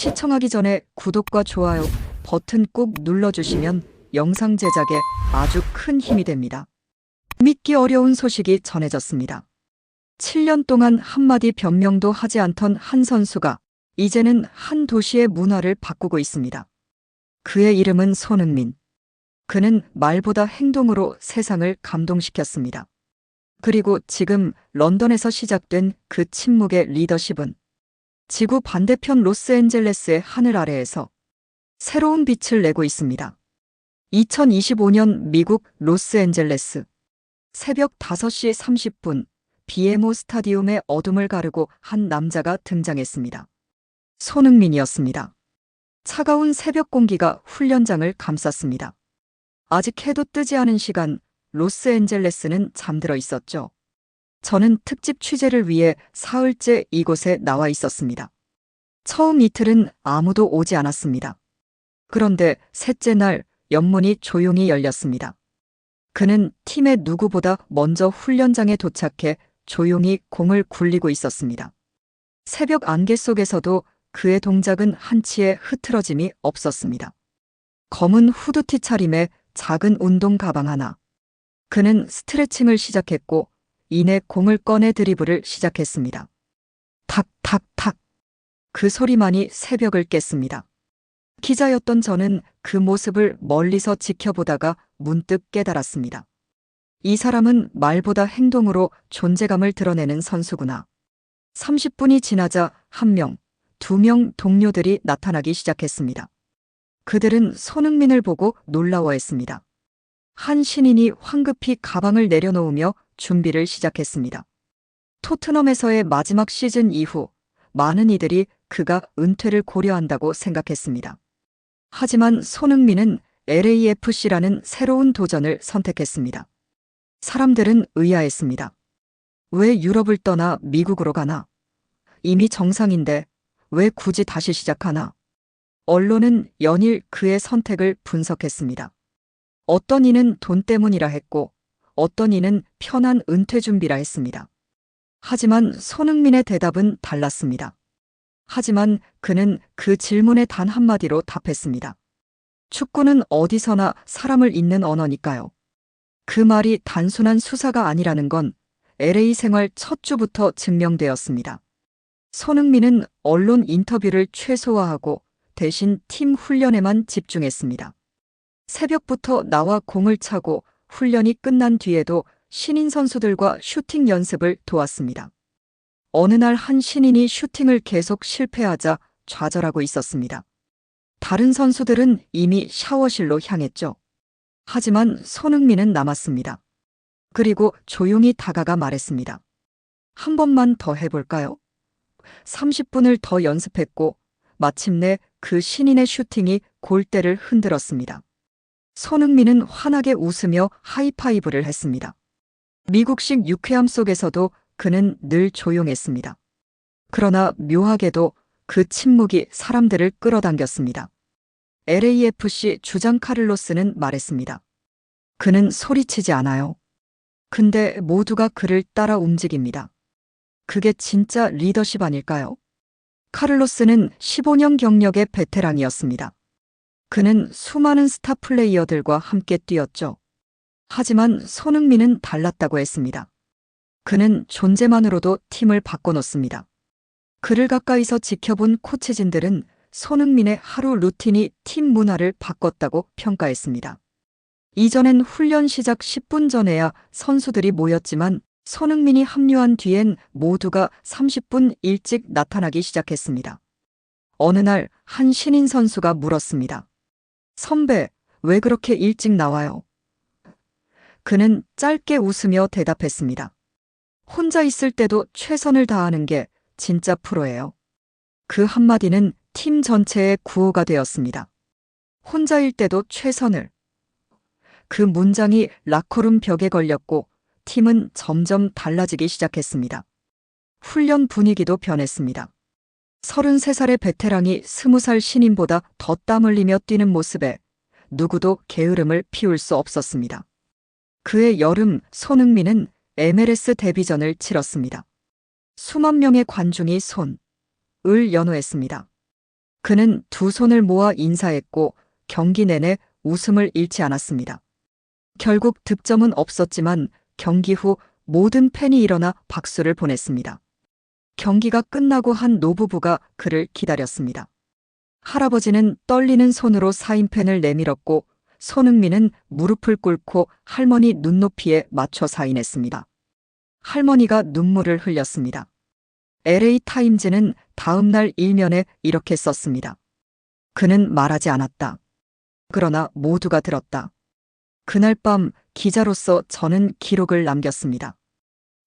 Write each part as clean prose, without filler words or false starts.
시청하기 전에 구독과 좋아요 버튼 꾹 눌러주시면 영상 제작에 아주 큰 힘이 됩니다. 믿기 어려운 소식이 전해졌습니다. 7년 동안 한마디 변명도 하지 않던 한 선수가 이제는 한 도시의 문화를 바꾸고 있습니다. 그의 이름은 손흥민. 그는 말보다 행동으로 세상을 감동시켰습니다. 그리고 지금 런던에서 시작된 그 침묵의 리더십은 지구 반대편 로스앤젤레스의 하늘 아래에서 새로운 빛을 내고 있습니다. 2025년 미국 로스앤젤레스 새벽 5시 30분 BMO 스타디움의 어둠을 가르고 한 남자가 등장했습니다. 손흥민이었습니다. 차가운 새벽 공기가 훈련장을 감쌌습니다. 아직 해도 뜨지 않은 시간 로스앤젤레스는 잠들어 있었죠. 저는 특집 취재를 위해 사흘째 이곳에 나와 있었습니다. 처음 이틀은 아무도 오지 않았습니다. 그런데 셋째 날 연문이 조용히 열렸습니다. 그는 팀의 누구보다 먼저 훈련장에 도착해 조용히 공을 굴리고 있었습니다. 새벽 안개 속에서도 그의 동작은 한치의 흐트러짐이 없었습니다. 검은 후드티 차림에 작은 운동 가방 하나. 그는 스트레칭을 시작했고 이내 공을 꺼내 드리블을 시작했습니다. 탁, 탁, 탁. 그 소리만이 새벽을 깼습니다. 기자였던 저는 그 모습을 멀리서 지켜보다가 문득 깨달았습니다. 이 사람은 말보다 행동으로 존재감을 드러내는 선수구나. 30분이 지나자 1명, 2명 동료들이 나타나기 시작했습니다. 그들은 손흥민을 보고 놀라워했습니다. 한 신인이 황급히 가방을 내려놓으며 준비를 시작했습니다. 토트넘에서의 마지막 시즌 이후 많은 이들이 그가 은퇴를 고려한다고 생각했습니다. 하지만 손흥민은 LAFC라는 새로운 도전을 선택했습니다. 사람들은 의아했습니다. 왜 유럽을 떠나 미국으로 가나? 이미 정상인데 왜 굳이 다시 시작하나? 언론은 연일 그의 선택을 분석했습니다. 어떤 이는 돈 때문이라 했고 어떤 이는 편한 은퇴 준비라 했습니다. 하지만 손흥민의 대답은 달랐습니다. 하지만 그는 그 질문에 단 한마디로 답했습니다. 축구는 어디서나 사람을 잇는 언어니까요. 그 말이 단순한 수사가 아니라는 건 LA 생활 첫 주부터 증명되었습니다. 손흥민은 언론 인터뷰를 최소화하고 대신 팀 훈련에만 집중했습니다. 새벽부터 나와 공을 차고 훈련이 끝난 뒤에도 신인 선수들과 슈팅 연습을 도왔습니다. 어느 날 한 신인이 슈팅을 계속 실패하자 좌절하고 있었습니다. 다른 선수들은 이미 샤워실로 향했죠. 하지만 손흥민은 남았습니다. 그리고 조용히 다가가 말했습니다. 한 번만 더 해볼까요? 30분을 더 연습했고 마침내 그 신인의 슈팅이 골대를 흔들었습니다. 손흥민은 환하게 웃으며 하이파이브를 했습니다. 미국식 유쾌함 속에서도 그는 늘 조용했습니다. 그러나 묘하게도 그 침묵이 사람들을 끌어당겼습니다. LAFC 주장 카를로스는 말했습니다. 그는 소리치지 않아요. 근데 모두가 그를 따라 움직입니다. 그게 진짜 리더십 아닐까요? 카를로스는 15년 경력의 베테랑이었습니다. 그는 수많은 스타 플레이어들과 함께 뛰었죠. 하지만 손흥민은 달랐다고 했습니다. 그는 존재만으로도 팀을 바꿔놓습니다. 그를 가까이서 지켜본 코치진들은 손흥민의 하루 루틴이 팀 문화를 바꿨다고 평가했습니다. 이전엔 훈련 시작 10분 전에야 선수들이 모였지만 손흥민이 합류한 뒤엔 모두가 30분 일찍 나타나기 시작했습니다. 어느 날 한 신인 선수가 물었습니다. 선배, 왜 그렇게 일찍 나와요? 그는 짧게 웃으며 대답했습니다. 혼자 있을 때도 최선을 다하는 게 진짜 프로예요. 그 한마디는 팀 전체의 구호가 되었습니다. 혼자일 때도 최선을. 그 문장이 라커룸 벽에 걸렸고 팀은 점점 달라지기 시작했습니다. 훈련 분위기도 변했습니다. 33살의 베테랑이 20살 신인보다 더 땀 흘리며 뛰는 모습에 누구도 게으름을 피울 수 없었습니다. 그해 여름 손흥민은 MLS 데뷔전을 치렀습니다. 수만 명의 관중이 손을 연호했습니다. 그는 두 손을 모아 인사했고 경기 내내 웃음을 잃지 않았습니다. 결국 득점은 없었지만 경기 후 모든 팬이 일어나 박수를 보냈습니다. 경기가 끝나고 한 노부부가 그를 기다렸습니다. 할아버지는 떨리는 손으로 사인펜을 내밀었고 손흥민은 무릎을 꿇고 할머니 눈높이에 맞춰 사인했습니다. 할머니가 눈물을 흘렸습니다. LA 타임즈는 다음 날 일면에 이렇게 썼습니다. 그는 말하지 않았다. 그러나 모두가 들었다. 그날 밤 기자로서 저는 기록을 남겼습니다.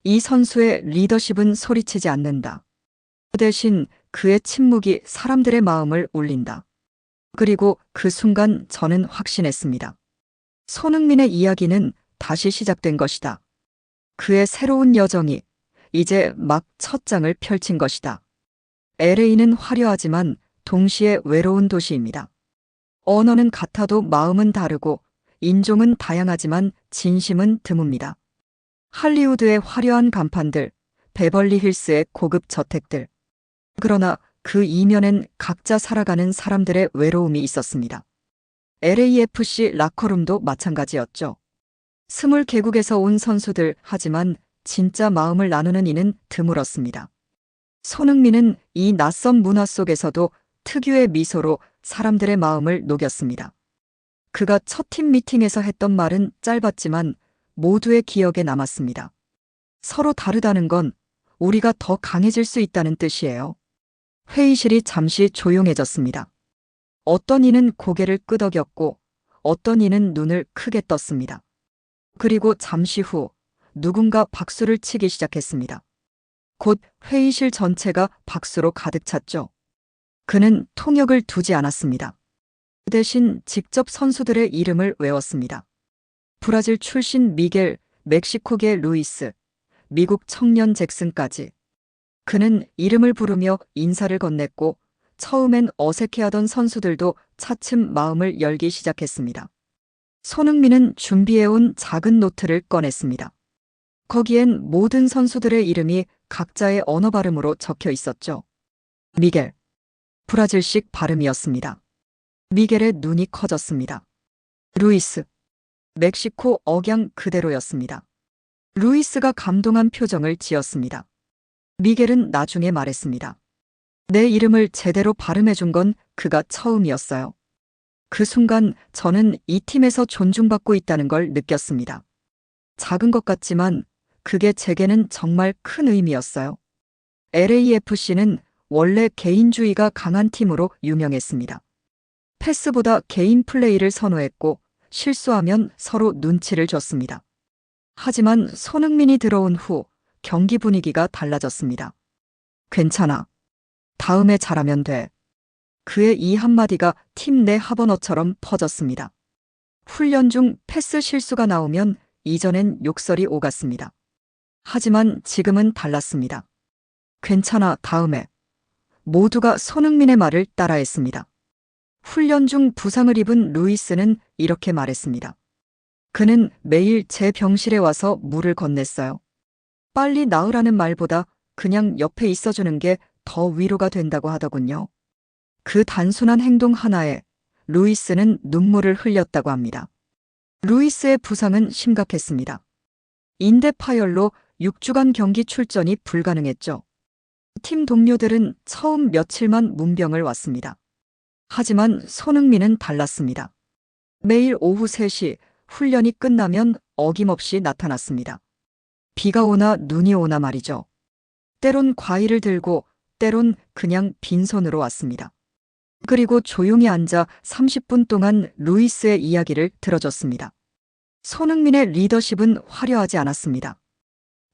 이 선수의 리더십은 소리치지 않는다. 그 대신 그의 침묵이 사람들의 마음을 울린다. 그리고 그 순간 저는 확신했습니다. 손흥민의 이야기는 다시 시작된 것이다. 그의 새로운 여정이 이제 막 첫 장을 펼친 것이다. LA는 화려하지만 동시에 외로운 도시입니다. 언어는 같아도 마음은 다르고 인종은 다양하지만 진심은 드뭅니다. 할리우드의 화려한 간판들, 베벌리 힐스의 고급 저택들. 그러나 그 이면엔 각자 살아가는 사람들의 외로움이 있었습니다. LAFC 라커룸도 마찬가지였죠. 20개국에서 온 선수들, 하지만 진짜 마음을 나누는 이는 드물었습니다. 손흥민은 이 낯선 문화 속에서도 특유의 미소로 사람들의 마음을 녹였습니다. 그가 첫 팀 미팅에서 했던 말은 짧았지만 모두의 기억에 남았습니다. 서로 다르다는 건 우리가 더 강해질 수 있다는 뜻이에요. 회의실이 잠시 조용해졌습니다. 어떤 이는 고개를 끄덕였고 어떤 이는 눈을 크게 떴습니다. 그리고 잠시 후 누군가 박수를 치기 시작했습니다. 곧 회의실 전체가 박수로 가득 찼죠. 그는 통역을 두지 않았습니다. 그 대신 직접 선수들의 이름을 외웠습니다. 브라질 출신 미겔, 멕시코계 루이스, 미국 청년 잭슨까지. 그는 이름을 부르며 인사를 건넸고 처음엔 어색해하던 선수들도 차츰 마음을 열기 시작했습니다. 손흥민은 준비해온 작은 노트를 꺼냈습니다. 거기엔 모든 선수들의 이름이 각자의 언어 발음으로 적혀 있었죠. 미겔, 브라질식 발음이었습니다. 미겔의 눈이 커졌습니다. 루이스, 멕시코 억양 그대로였습니다. 루이스가 감동한 표정을 지었습니다. 미겔은 나중에 말했습니다. 내 이름을 제대로 발음해준 건 그가 처음이었어요. 그 순간 저는 이 팀에서 존중받고 있다는 걸 느꼈습니다. 작은 것 같지만 그게 제게는 정말 큰 의미였어요. LAFC는 원래 개인주의가 강한 팀으로 유명했습니다. 패스보다 개인 플레이를 선호했고 실수하면 서로 눈치를 줬습니다. 하지만 손흥민이 들어온 후 경기 분위기가 달라졌습니다. 괜찮아. 다음에 잘하면 돼. 그의 이 한마디가 팀 내 합언어처럼 퍼졌습니다. 훈련 중 패스 실수가 나오면 이전엔 욕설이 오갔습니다. 하지만 지금은 달랐습니다. 괜찮아, 다음에. 모두가 손흥민의 말을 따라했습니다. 훈련 중 부상을 입은 루이스는 이렇게 말했습니다. 그는 매일 제 병실에 와서 물을 건넸어요. 빨리 나으라는 말보다 그냥 옆에 있어주는 게 더 위로가 된다고 하더군요. 그 단순한 행동 하나에 루이스는 눈물을 흘렸다고 합니다. 루이스의 부상은 심각했습니다. 인대 파열로 6주간 경기 출전이 불가능했죠. 팀 동료들은 처음 며칠만 문병을 왔습니다. 하지만 손흥민은 달랐습니다. 매일 오후 3시 훈련이 끝나면 어김없이 나타났습니다. 비가 오나 눈이 오나 말이죠. 때론 과일을 들고 때론 그냥 빈손으로 왔습니다. 그리고 조용히 앉아 30분 동안 루이스의 이야기를 들어줬습니다. 손흥민의 리더십은 화려하지 않았습니다.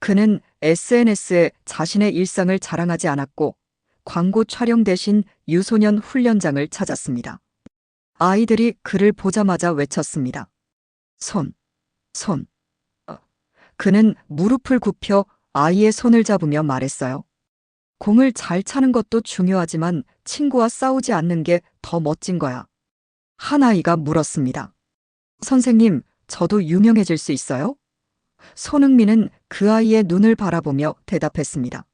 그는 SNS에 자신의 일상을 자랑하지 않았고 광고 촬영 대신 유소년 훈련장을 찾았습니다. 아이들이 그를 보자마자 외쳤습니다. 손. 그는 무릎을 굽혀 아이의 손을 잡으며 말했어요. 공을 잘 차는 것도 중요하지만 친구와 싸우지 않는 게 더 멋진 거야. 한 아이가 물었습니다. 선생님, 저도 유명해질 수 있어요? 손흥민은 그 아이의 눈을 바라보며 대답했습니다.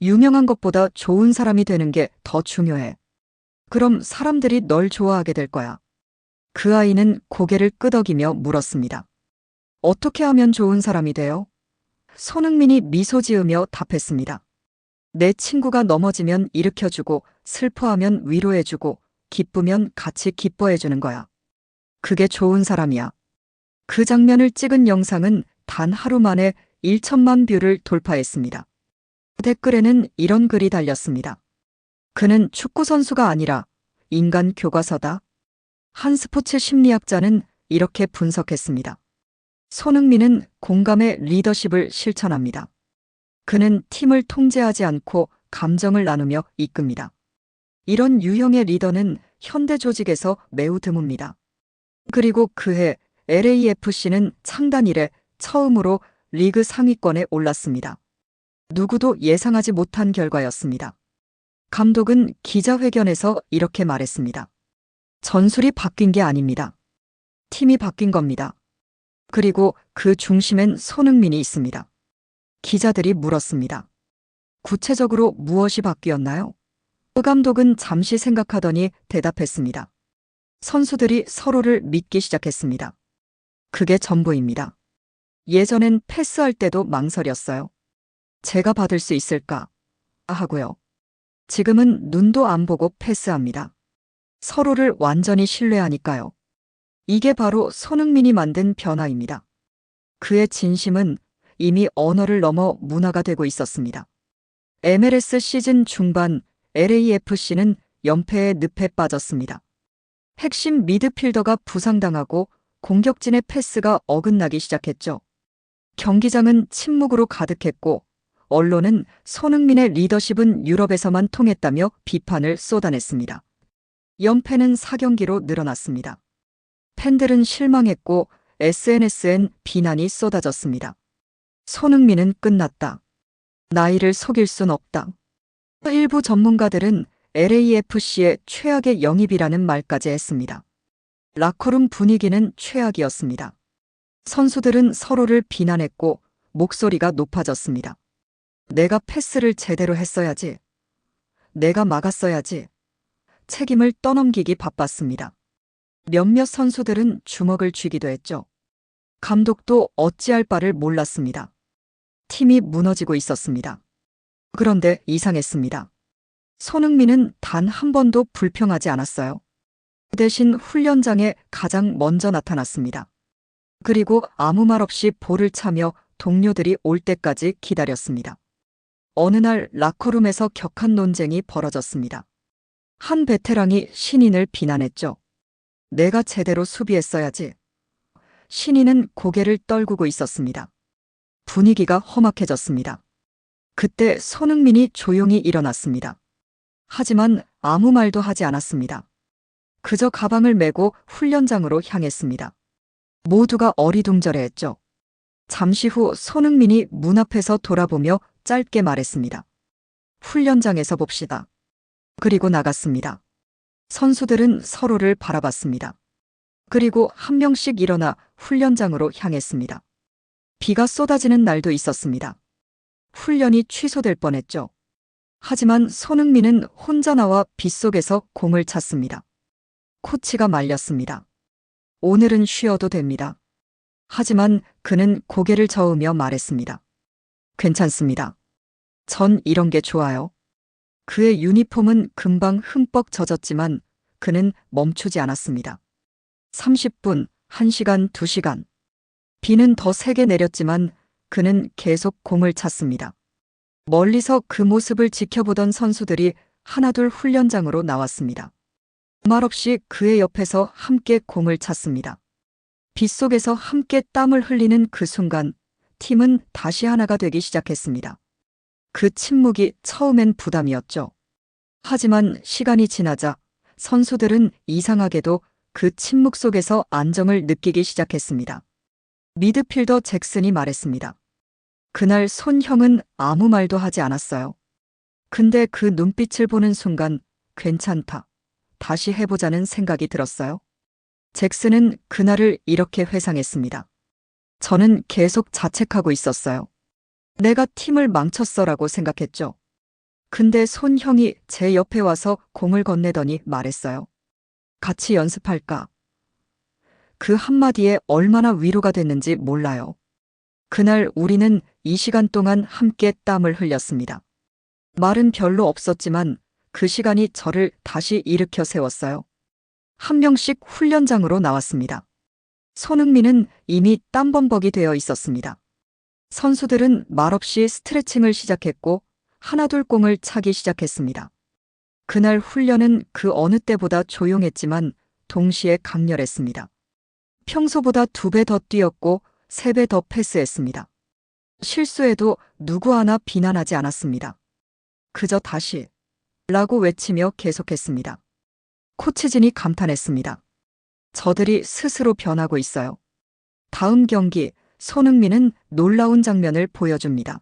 유명한 것보다 좋은 사람이 되는 게 더 중요해. 그럼 사람들이 널 좋아하게 될 거야. 그 아이는 고개를 끄덕이며 물었습니다. 어떻게 하면 좋은 사람이 돼요? 손흥민이 미소 지으며 답했습니다. 내 친구가 넘어지면 일으켜주고, 슬퍼하면 위로해주고, 기쁘면 같이 기뻐해주는 거야. 그게 좋은 사람이야. 그 장면을 찍은 영상은 단 하루 만에 1천만 뷰를 돌파했습니다. 댓글에는 이런 글이 달렸습니다. 그는 축구선수가 아니라 인간 교과서다. 한 스포츠 심리학자는 이렇게 분석했습니다. 손흥민은 공감의 리더십을 실천합니다. 그는 팀을 통제하지 않고 감정을 나누며 이끕니다. 이런 유형의 리더는 현대 조직에서 매우 드뭅니다. 그리고 그해 LAFC는 창단 이래 처음으로 리그 상위권에 올랐습니다. 누구도 예상하지 못한 결과였습니다. 감독은 기자회견에서 이렇게 말했습니다. 전술이 바뀐 게 아닙니다. 팀이 바뀐 겁니다. 그리고 그 중심엔 손흥민이 있습니다. 기자들이 물었습니다. 구체적으로 무엇이 바뀌었나요? 그 감독은 잠시 생각하더니 대답했습니다. 선수들이 서로를 믿기 시작했습니다. 그게 전부입니다. 예전엔 패스할 때도 망설였어요. 제가 받을 수 있을까? 하고요. 지금은 눈도 안 보고 패스합니다. 서로를 완전히 신뢰하니까요. 이게 바로 손흥민이 만든 변화입니다. 그의 진심은 이미 언어를 넘어 문화가 되고 있었습니다. MLS 시즌 중반 LAFC는 연패의 늪에 빠졌습니다. 핵심 미드필더가 부상당하고 공격진의 패스가 어긋나기 시작했죠. 경기장은 침묵으로 가득했고 언론은 손흥민의 리더십은 유럽에서만 통했다며 비판을 쏟아냈습니다. 연패는 4경기로 늘어났습니다. 팬들은 실망했고 SNS엔 비난이 쏟아졌습니다. 손흥민은 끝났다. 나이를 속일 순 없다. 일부 전문가들은 LAFC의 최악의 영입이라는 말까지 했습니다. 라커룸 분위기는 최악이었습니다. 선수들은 서로를 비난했고 목소리가 높아졌습니다. 내가 패스를 제대로 했어야지. 내가 막았어야지. 책임을 떠넘기기 바빴습니다. 몇몇 선수들은 주먹을 쥐기도 했죠. 감독도 어찌할 바를 몰랐습니다. 팀이 무너지고 있었습니다. 그런데 이상했습니다. 손흥민은 단 한 번도 불평하지 않았어요. 대신 훈련장에 가장 먼저 나타났습니다. 그리고 아무 말 없이 볼을 차며 동료들이 올 때까지 기다렸습니다. 어느 날 라커룸에서 격한 논쟁이 벌어졌습니다. 한 베테랑이 신인을 비난했죠. 내가 제대로 수비했어야지. 신인은 고개를 떨구고 있었습니다. 분위기가 험악해졌습니다. 그때 손흥민이 조용히 일어났습니다. 하지만 아무 말도 하지 않았습니다. 그저 가방을 메고 훈련장으로 향했습니다. 모두가 어리둥절해했죠. 잠시 후 손흥민이 문 앞에서 돌아보며 짧게 말했습니다. 훈련장에서 봅시다. 그리고 나갔습니다. 선수들은 서로를 바라봤습니다. 그리고 한 명씩 일어나 훈련장으로 향했습니다. 비가 쏟아지는 날도 있었습니다. 훈련이 취소될 뻔했죠. 하지만 손흥민은 혼자 나와 빗속에서 공을 찼습니다. 코치가 말렸습니다. 오늘은 쉬어도 됩니다. 하지만 그는 고개를 저으며 말했습니다. 괜찮습니다. 전 이런 게 좋아요. 그의 유니폼은 금방 흠뻑 젖었지만 그는 멈추지 않았습니다. 30분, 1시간, 2시간. 비는 더 세게 내렸지만 그는 계속 공을 찼습니다. 멀리서 그 모습을 지켜보던 선수들이 하나둘 훈련장으로 나왔습니다. 말없이 그의 옆에서 함께 공을 찼습니다. 빗속에서 함께 땀을 흘리는 그 순간 팀은 다시 하나가 되기 시작했습니다. 그 침묵이 처음엔 부담이었죠. 하지만 시간이 지나자 선수들은 이상하게도 그 침묵 속에서 안정을 느끼기 시작했습니다. 미드필더 잭슨이 말했습니다. 그날 손형은 아무 말도 하지 않았어요. 근데 그 눈빛을 보는 순간 괜찮다. 다시 해보자는 생각이 들었어요. 잭슨은 그날을 이렇게 회상했습니다. 저는 계속 자책하고 있었어요. 내가 팀을 망쳤어라고 생각했죠. 근데 손형이 제 옆에 와서 공을 건네더니 말했어요. 같이 연습할까? 그 한마디에 얼마나 위로가 됐는지 몰라요. 그날 우리는 이 시간 동안 함께 땀을 흘렸습니다. 말은 별로 없었지만 그 시간이 저를 다시 일으켜 세웠어요. 한 명씩 훈련장으로 나왔습니다. 손흥민은 이미 땀범벅이 되어 있었습니다. 선수들은 말없이 스트레칭을 시작했고 하나둘 공을 차기 시작했습니다. 그날 훈련은 그 어느 때보다 조용했지만 동시에 강렬했습니다. 평소보다 2배 더 뛰었고 3배 더 패스했습니다. 실수해도 누구 하나 비난하지 않았습니다. 그저 다시 라고 외치며 계속했습니다. 코치진이 감탄했습니다. 저들이 스스로 변하고 있어요. 다음 경기 손흥민은 놀라운 장면을 보여줍니다.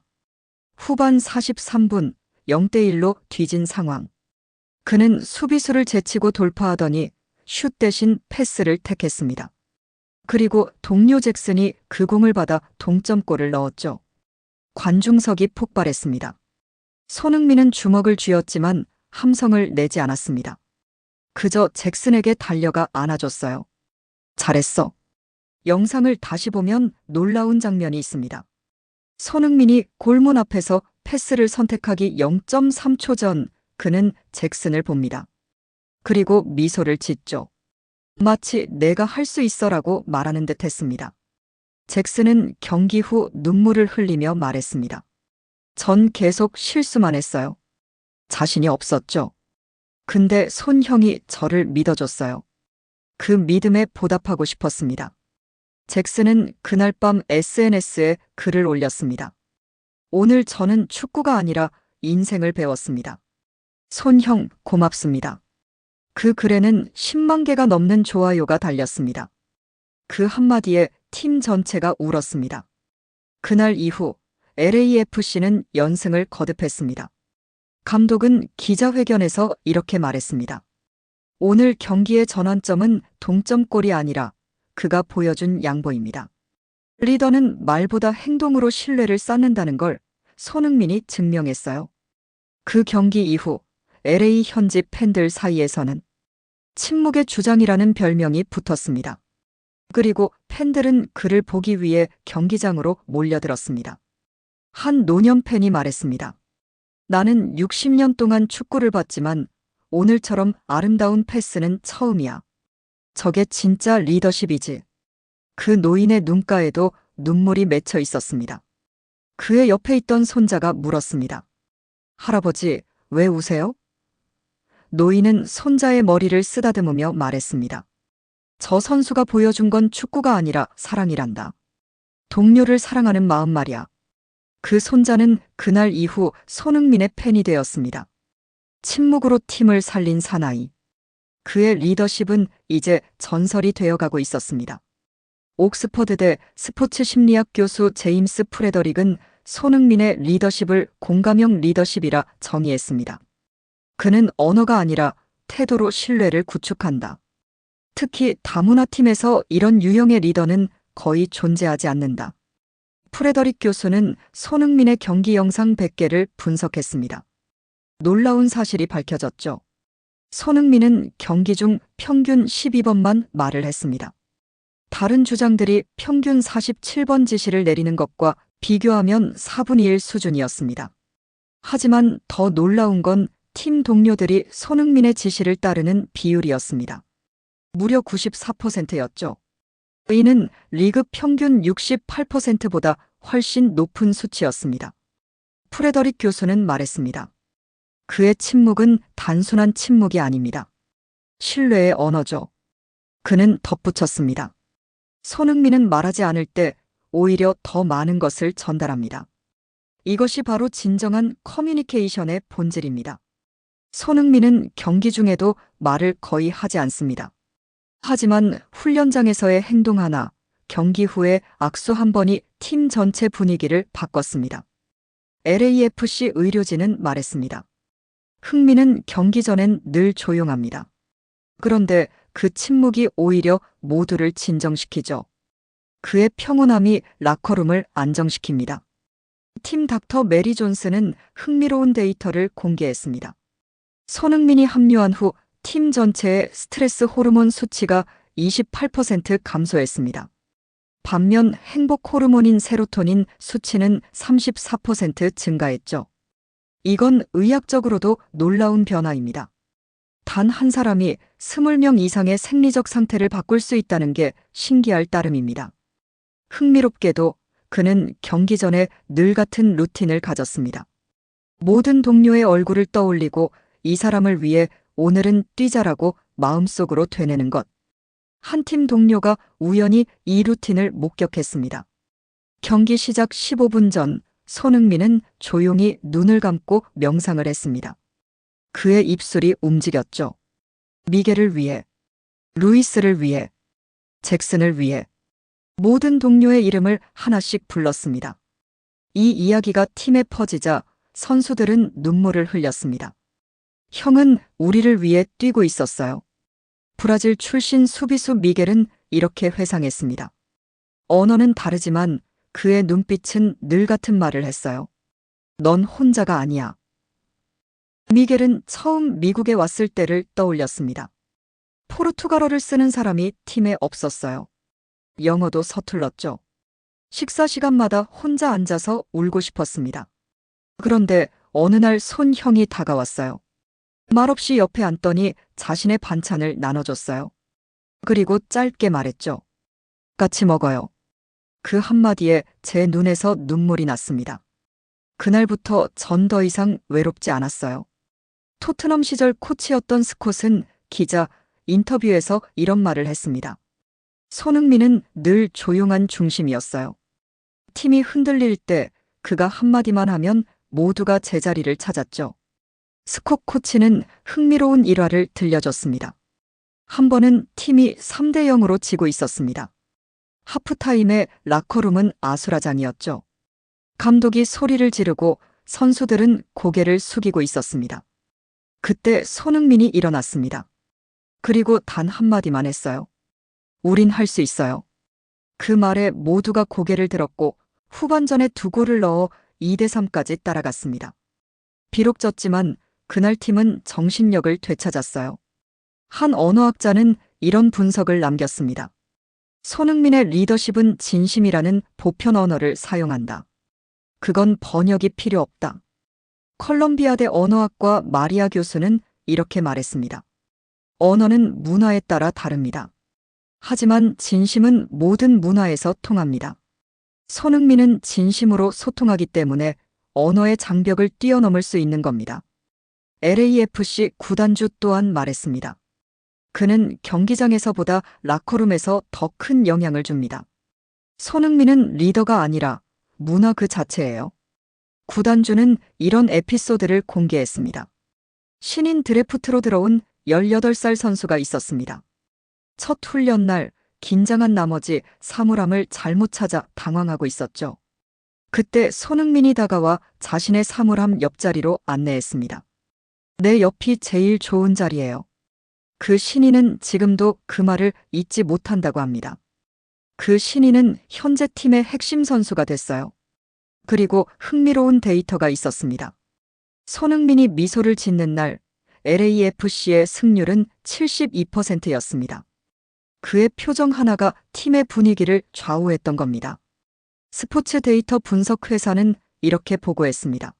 후반 43분 0대1로 뒤진 상황. 그는 수비수를 제치고 돌파하더니 슛 대신 패스를 택했습니다. 그리고 동료 잭슨이 그 공을 받아 동점골을 넣었죠. 관중석이 폭발했습니다. 손흥민은 주먹을 쥐었지만 함성을 내지 않았습니다. 그저 잭슨에게 달려가 안아줬어요. 잘했어. 영상을 다시 보면 놀라운 장면이 있습니다. 손흥민이 골문 앞에서 패스를 선택하기 0.3초 전 그는 잭슨을 봅니다. 그리고 미소를 짓죠. 마치 내가 할 수 있어라고 말하는 듯 했습니다. 잭슨은 경기 후 눈물을 흘리며 말했습니다. 전 계속 실수만 했어요. 자신이 없었죠. 근데 손형이 저를 믿어줬어요. 그 믿음에 보답하고 싶었습니다. 잭슨은 그날 밤 SNS에 글을 올렸습니다. 오늘 저는 축구가 아니라 인생을 배웠습니다. 손형 고맙습니다. 그 글에는 10만 개가 넘는 좋아요가 달렸습니다. 그 한마디에 팀 전체가 울었습니다. 그날 이후 LAFC는 연승을 거듭했습니다. 감독은 기자회견에서 이렇게 말했습니다. 오늘 경기의 전환점은 동점골이 아니라 그가 보여준 양보입니다. 리더는 말보다 행동으로 신뢰를 쌓는다는 걸 손흥민이 증명했어요. 그 경기 이후 LA 현지 팬들 사이에서는 침묵의 주장이라는 별명이 붙었습니다. 그리고 팬들은 그를 보기 위해 경기장으로 몰려들었습니다. 한 노년 팬이 말했습니다. 나는 60년 동안 축구를 봤지만 오늘처럼 아름다운 패스는 처음이야. 저게 진짜 리더십이지. 그 노인의 눈가에도 눈물이 맺혀 있었습니다. 그의 옆에 있던 손자가 물었습니다. 할아버지, 왜 우세요? 노인은 손자의 머리를 쓰다듬으며 말했습니다. 저 선수가 보여준 건 축구가 아니라 사랑이란다. 동료를 사랑하는 마음 말이야. 그 손자는 그날 이후 손흥민의 팬이 되었습니다. 침묵으로 팀을 살린 사나이. 그의 리더십은 이제 전설이 되어가고 있었습니다. 옥스퍼드대 스포츠 심리학 교수 제임스 프레더릭은 손흥민의 리더십을 공감형 리더십이라 정의했습니다. 그는 언어가 아니라 태도로 신뢰를 구축한다. 특히 다문화 팀에서 이런 유형의 리더는 거의 존재하지 않는다. 프레더릭 교수는 손흥민의 경기 영상 100개를 분석했습니다. 놀라운 사실이 밝혀졌죠. 손흥민은 경기 중 평균 12번만 말을 했습니다. 다른 주장들이 평균 47번 지시를 내리는 것과 비교하면 4분의 1 수준이었습니다. 하지만 더 놀라운 건 팀 동료들이 손흥민의 지시를 따르는 비율이었습니다. 무려 94%였죠. 이는 리그 평균 68%보다 훨씬 높은 수치였습니다. 프레더릭 교수는 말했습니다. 그의 침묵은 단순한 침묵이 아닙니다. 신뢰의 언어죠. 그는 덧붙였습니다. 손흥민은 말하지 않을 때 오히려 더 많은 것을 전달합니다. 이것이 바로 진정한 커뮤니케이션의 본질입니다. 손흥민은 경기 중에도 말을 거의 하지 않습니다. 하지만 훈련장에서의 행동 하나, 경기 후에 악수 한 번이 팀 전체 분위기를 바꿨습니다. LAFC 의료진은 말했습니다. 흥민은 경기 전엔 늘 조용합니다. 그런데 그 침묵이 오히려 모두를 진정시키죠. 그의 평온함이 라커룸을 안정시킵니다. 팀 닥터 메리 존스는 흥미로운 데이터를 공개했습니다. 손흥민이 합류한 후 팀 전체의 스트레스 호르몬 수치가 28% 감소했습니다. 반면 행복 호르몬인 세로토닌 수치는 34% 증가했죠. 이건 의학적으로도 놀라운 변화입니다. 단 한 사람이 20명 이상의 생리적 상태를 바꿀 수 있다는 게 신기할 따름입니다. 흥미롭게도 그는 경기 전에 늘 같은 루틴을 가졌습니다. 모든 동료의 얼굴을 떠올리고 이 사람을 위해 오늘은 뛰자라고 마음속으로 되뇌는 것. 한 팀 동료가 우연히 이 루틴을 목격했습니다. 경기 시작 15분 전 손흥민은 조용히 눈을 감고 명상을 했습니다. 그의 입술이 움직였죠. 미겔을 위해, 루이스를 위해, 잭슨을 위해 모든 동료의 이름을 하나씩 불렀습니다. 이 이야기가 팀에 퍼지자 선수들은 눈물을 흘렸습니다. 형은 우리를 위해 뛰고 있었어요. 브라질 출신 수비수 미겔은 이렇게 회상했습니다. 언어는 다르지만 그의 눈빛은 늘 같은 말을 했어요. 넌 혼자가 아니야. 미겔은 처음 미국에 왔을 때를 떠올렸습니다. 포르투갈어를 쓰는 사람이 팀에 없었어요. 영어도 서툴렀죠. 식사 시간마다 혼자 앉아서 울고 싶었습니다. 그런데 어느 날 손 형이 다가왔어요. 말없이 옆에 앉더니 자신의 반찬을 나눠줬어요. 그리고 짧게 말했죠. 같이 먹어요. 그 한마디에 제 눈에서 눈물이 났습니다. 그날부터 전 더 이상 외롭지 않았어요. 토트넘 시절 코치였던 스콧은 기자 인터뷰에서 이런 말을 했습니다. 손흥민은 늘 조용한 중심이었어요. 팀이 흔들릴 때 그가 한마디만 하면 모두가 제자리를 찾았죠. 스콧 코치는 흥미로운 일화를 들려줬습니다. 한 번은 팀이 3대 0으로 지고 있었습니다. 하프타임에 라커룸은 아수라장이었죠. 감독이 소리를 지르고 선수들은 고개를 숙이고 있었습니다. 그때 손흥민이 일어났습니다. 그리고 단 한마디만 했어요. 우린 할 수 있어요. 그 말에 모두가 고개를 들었고 후반전에 2골을 넣어 2대 3까지 따라갔습니다. 비록 졌지만 그날 팀은 정신력을 되찾았어요. 한 언어학자는 이런 분석을 남겼습니다. 손흥민의 리더십은 진심이라는 보편 언어를 사용한다. 그건 번역이 필요 없다. 컬럼비아대 언어학과 마리아 교수는 이렇게 말했습니다. 언어는 문화에 따라 다릅니다. 하지만 진심은 모든 문화에서 통합니다. 손흥민은 진심으로 소통하기 때문에 언어의 장벽을 뛰어넘을 수 있는 겁니다. LAFC 구단주 또한 말했습니다. 그는 경기장에서보다 라커룸에서 더 큰 영향을 줍니다. 손흥민은 리더가 아니라 문화 그 자체예요. 구단주는 이런 에피소드를 공개했습니다. 신인 드래프트로 들어온 18살 선수가 있었습니다. 첫 훈련 날 긴장한 나머지 사물함을 잘못 찾아 당황하고 있었죠. 그때 손흥민이 다가와 자신의 사물함 옆자리로 안내했습니다. 내 옆이 제일 좋은 자리예요. 그 신인은 지금도 그 말을 잊지 못한다고 합니다. 그 신인은 현재 팀의 핵심 선수가 됐어요. 그리고 흥미로운 데이터가 있었습니다. 손흥민이 미소를 짓는 날 LAFC의 승률은 72%였습니다. 그의 표정 하나가 팀의 분위기를 좌우했던 겁니다. 스포츠 데이터 분석 회사는 이렇게 보고했습니다.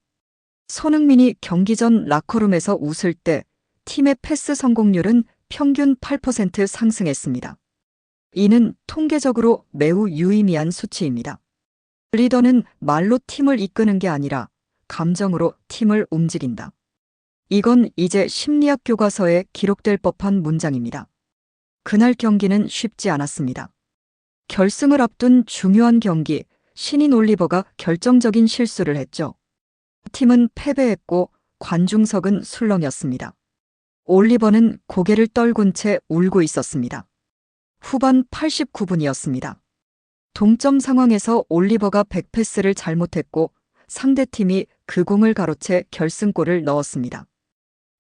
손흥민이 경기 전 라커룸에서 웃을 때 팀의 패스 성공률은 평균 8% 상승했습니다. 이는 통계적으로 매우 유의미한 수치입니다. 리더는 말로 팀을 이끄는 게 아니라 감정으로 팀을 움직인다. 이건 이제 심리학 교과서에 기록될 법한 문장입니다. 그날 경기는 쉽지 않았습니다. 결승을 앞둔 중요한 경기, 신인 올리버가 결정적인 실수를 했죠. 팀은 패배했고 관중석은 술렁였습니다. 올리버는 고개를 떨군 채 울고 있었습니다. 후반 89분이었습니다. 동점 상황에서 올리버가 백패스를 잘못했고 상대팀이 그 공을 가로채 결승골을 넣었습니다.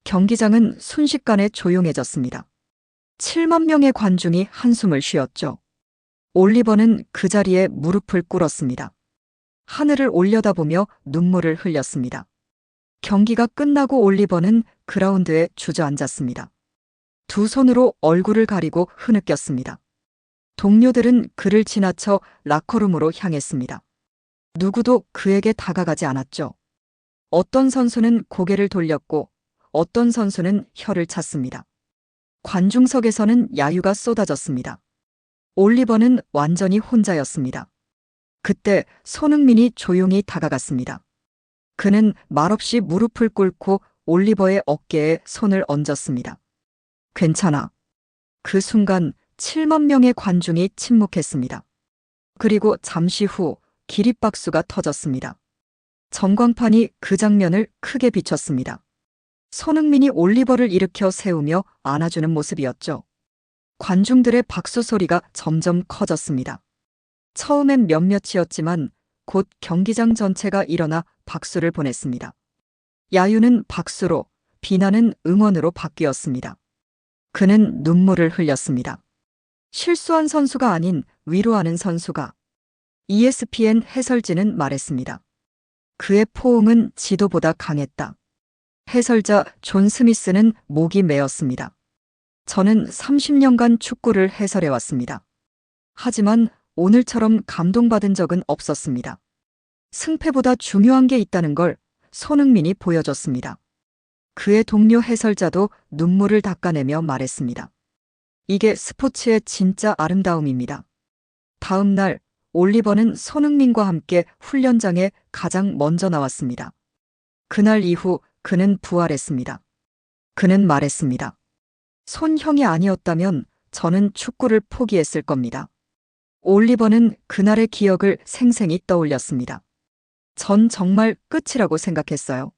경기장은 순식간에 조용해졌습니다. 7만 명의 관중이 한숨을 쉬었죠. 올리버는 그 자리에 무릎을 꿇었습니다. 하늘을 올려다보며 눈물을 흘렸습니다. 경기가 끝나고 올리버는 그라운드에 주저앉았습니다. 두 손으로 얼굴을 가리고 흐느꼈습니다. 동료들은 그를 지나쳐 라커룸으로 향했습니다. 누구도 그에게 다가가지 않았죠. 어떤 선수는 고개를 돌렸고 어떤 선수는 혀를 찼습니다. 관중석에서는 야유가 쏟아졌습니다. 올리버는 완전히 혼자였습니다. 그때 손흥민이 조용히 다가갔습니다. 그는 말없이 무릎을 꿇고 올리버의 어깨에 손을 얹었습니다. 괜찮아. 그 순간 7만 명의 관중이 침묵했습니다. 그리고 잠시 후 기립박수가 터졌습니다. 전광판이 그 장면을 크게 비췄습니다. 손흥민이 올리버를 일으켜 세우며 안아주는 모습이었죠. 관중들의 박수 소리가 점점 커졌습니다. 처음엔 몇몇이었지만 곧 경기장 전체가 일어나 박수를 보냈습니다. 야유는 박수로, 비난은 응원으로 바뀌었습니다. 그는 눈물을 흘렸습니다. 실수한 선수가 아닌 위로하는 선수가. ESPN 해설진은 말했습니다. 그의 포옹은 지도보다 강했다. 해설자 존 스미스는 목이 메었습니다. 저는 30년간 축구를 해설해왔습니다. 하지만 오늘처럼 감동받은 적은 없었습니다. 승패보다 중요한 게 있다는 걸 손흥민이 보여줬습니다. 그의 동료 해설자도 눈물을 닦아내며 말했습니다. 이게 스포츠의 진짜 아름다움입니다. 다음 날 올리버는 손흥민과 함께 훈련장에 가장 먼저 나왔습니다. 그날 이후 그는 부활했습니다. 그는 말했습니다. 손형이 아니었다면 저는 축구를 포기했을 겁니다. 올리버는 그날의 기억을 생생히 떠올렸습니다. 전 정말 끝이라고 생각했어요.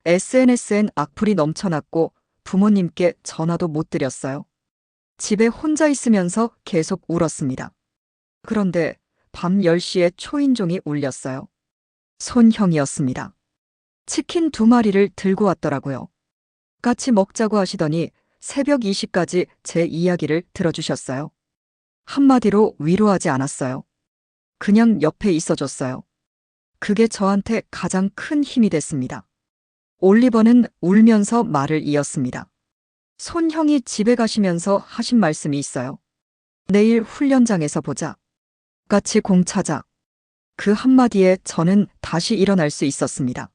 SNS엔 악플이 넘쳐났고 부모님께 전화도 못 드렸어요. 집에 혼자 있으면서 계속 울었습니다. 그런데 밤 10시에 초인종이 울렸어요. 손형이었습니다. 치킨 2마리를 들고 왔더라고요. 같이 먹자고 하시더니 새벽 2시까지 제 이야기를 들어주셨어요. 한마디로 위로하지 않았어요. 그냥 옆에 있어줬어요. 그게 저한테 가장 큰 힘이 됐습니다. 올리버는 울면서 말을 이었습니다. 손형이 집에 가시면서 하신 말씀이 있어요. 내일 훈련장에서 보자. 같이 공 차자. 그 한마디에 저는 다시 일어날 수 있었습니다.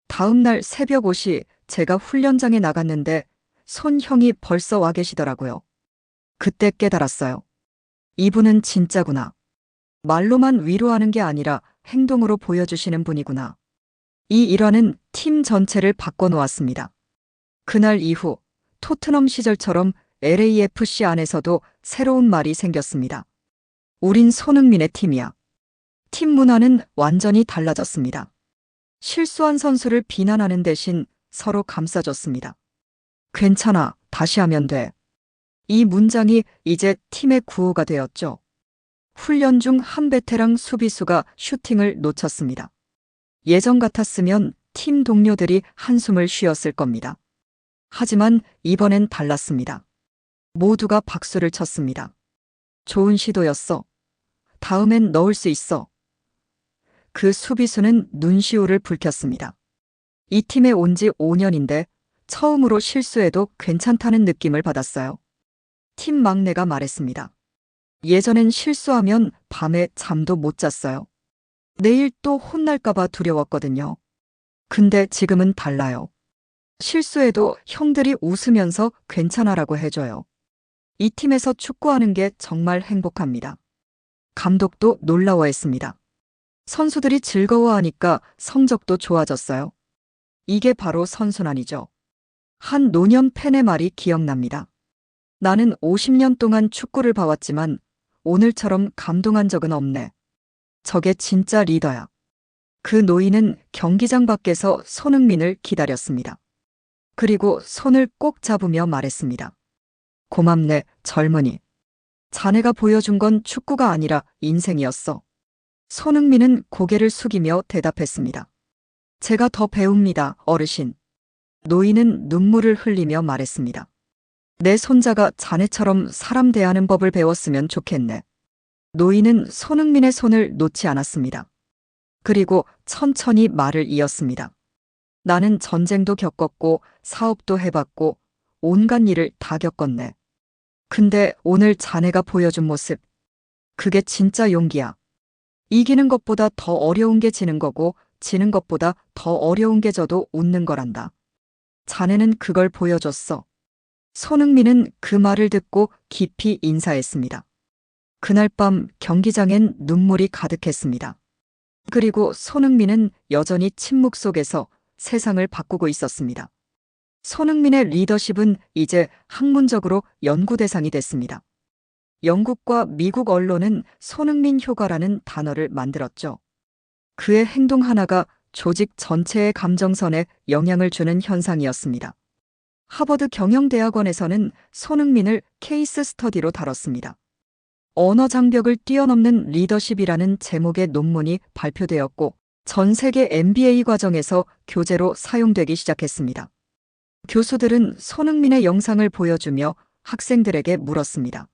다음 날 새벽 5시 제가 훈련장에 나갔는데 손형이 벌써 와 계시더라고요. 그때 깨달았어요. 이분은 진짜구나. 말로만 위로하는 게 아니라 행동으로 보여주시는 분이구나. 이 일화는 팀 전체를 바꿔놓았습니다. 그날 이후 토트넘 시절처럼 LAFC 안에서도 새로운 말이 생겼습니다. 우린 손흥민의 팀이야. 팀 문화는 완전히 달라졌습니다. 실수한 선수를 비난하는 대신 서로 감싸줬습니다. 괜찮아, 다시 하면 돼. 이 문장이 이제 팀의 구호가 되었죠. 훈련 중 한 베테랑 수비수가 슈팅을 놓쳤습니다. 예전 같았으면 팀 동료들이 한숨을 쉬었을 겁니다. 하지만 이번엔 달랐습니다. 모두가 박수를 쳤습니다. 좋은 시도였어. 다음엔 넣을 수 있어. 그 수비수는 눈시울을 붉혔습니다. 이 팀에 온 지 5년인데 처음으로 실수해도 괜찮다는 느낌을 받았어요. 팀 막내가 말했습니다. 예전엔 실수하면 밤에 잠도 못 잤어요. 내일 또 혼날까봐 두려웠거든요. 근데 지금은 달라요. 실수해도 형들이 웃으면서 괜찮아라고 해줘요. 이 팀에서 축구하는 게 정말 행복합니다. 감독도 놀라워했습니다. 선수들이 즐거워하니까 성적도 좋아졌어요. 이게 바로 선순환이죠. 한 노년 팬의 말이 기억납니다. 나는 50년 동안 축구를 봐왔지만 오늘처럼 감동한 적은 없네. 저게 진짜 리더야. 그 노인은 경기장 밖에서 손흥민을 기다렸습니다. 그리고 손을 꼭 잡으며 말했습니다. 고맙네, 젊은이. 자네가 보여준 건 축구가 아니라 인생이었어. 손흥민은 고개를 숙이며 대답했습니다. 제가 더 배웁니다, 어르신. 노인은 눈물을 흘리며 말했습니다. 내 손자가 자네처럼 사람 대하는 법을 배웠으면 좋겠네. 노인은 손흥민의 손을 놓지 않았습니다. 그리고 천천히 말을 이었습니다. 나는 전쟁도 겪었고 사업도 해봤고 온갖 일을 다 겪었네. 근데 오늘 자네가 보여준 모습, 그게 진짜 용기야. 이기는 것보다 더 어려운 게 지는 거고 지는 것보다 더 어려운 게 져도 웃는 거란다. 자네는 그걸 보여줬어. 손흥민은 그 말을 듣고 깊이 인사했습니다. 그날 밤 경기장엔 눈물이 가득했습니다. 그리고 손흥민은 여전히 침묵 속에서 세상을 바꾸고 있었습니다. 손흥민의 리더십은 이제 학문적으로 연구 대상이 됐습니다. 영국과 미국 언론은 손흥민 효과라는 단어를 만들었죠. 그의 행동 하나가 조직 전체의 감정선에 영향을 주는 현상이었습니다. 하버드 경영대학원에서는 손흥민을 케이스 스터디로 다뤘습니다. 언어 장벽을 뛰어넘는 리더십이라는 제목의 논문이 발표되었고 전 세계 MBA 과정에서 교재로 사용되기 시작했습니다. 교수들은 손흥민의 영상을 보여주며 학생들에게 물었습니다.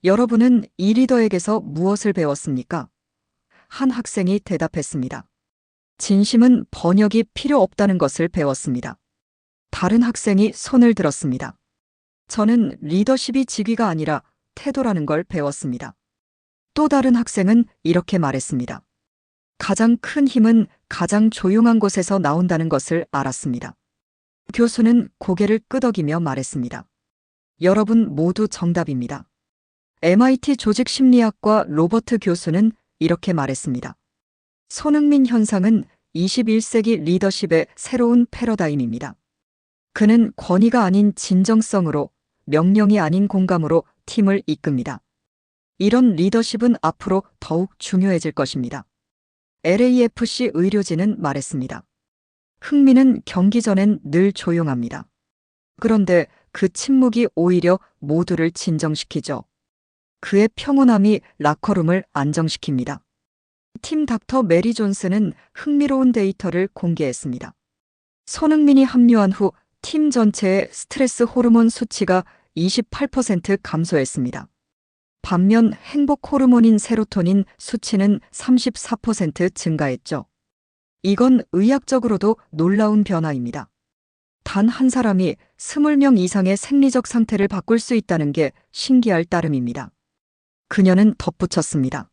여러분은 이 리더에게서 무엇을 배웠습니까? 한 학생이 대답했습니다. 진심은 번역이 필요 없다는 것을 배웠습니다. 다른 학생이 손을 들었습니다. 저는 리더십이 직위가 아니라 태도라는 걸 배웠습니다. 또 다른 학생은 이렇게 말했습니다. 가장 큰 힘은 가장 조용한 곳에서 나온다는 것을 알았습니다. 교수는 고개를 끄덕이며 말했습니다. 여러분 모두 정답입니다. MIT 조직심리학과 로버트 교수는 이렇게 말했습니다. 손흥민 현상은 21세기 리더십의 새로운 패러다임입니다. 그는 권위가 아닌 진정성으로, 명령이 아닌 공감으로 팀을 이끕니다. 이런 리더십은 앞으로 더욱 중요해질 것입니다. LAFC 의료진은 말했습니다. 흥민은 경기 전엔 늘 조용합니다. 그런데 그 침묵이 오히려 모두를 진정시키죠. 그의 평온함이 라커룸을 안정시킵니다. 팀 닥터 메리 존스는 흥미로운 데이터를 공개했습니다. 손흥민이 합류한 후 팀 전체의 스트레스 호르몬 수치가 28% 감소했습니다. 반면 행복 호르몬인 세로토닌 수치는 34% 증가했죠. 이건 의학적으로도 놀라운 변화입니다. 단 한 사람이 20명 이상의 생리적 상태를 바꿀 수 있다는 게 신기할 따름입니다. 그녀는 덧붙였습니다.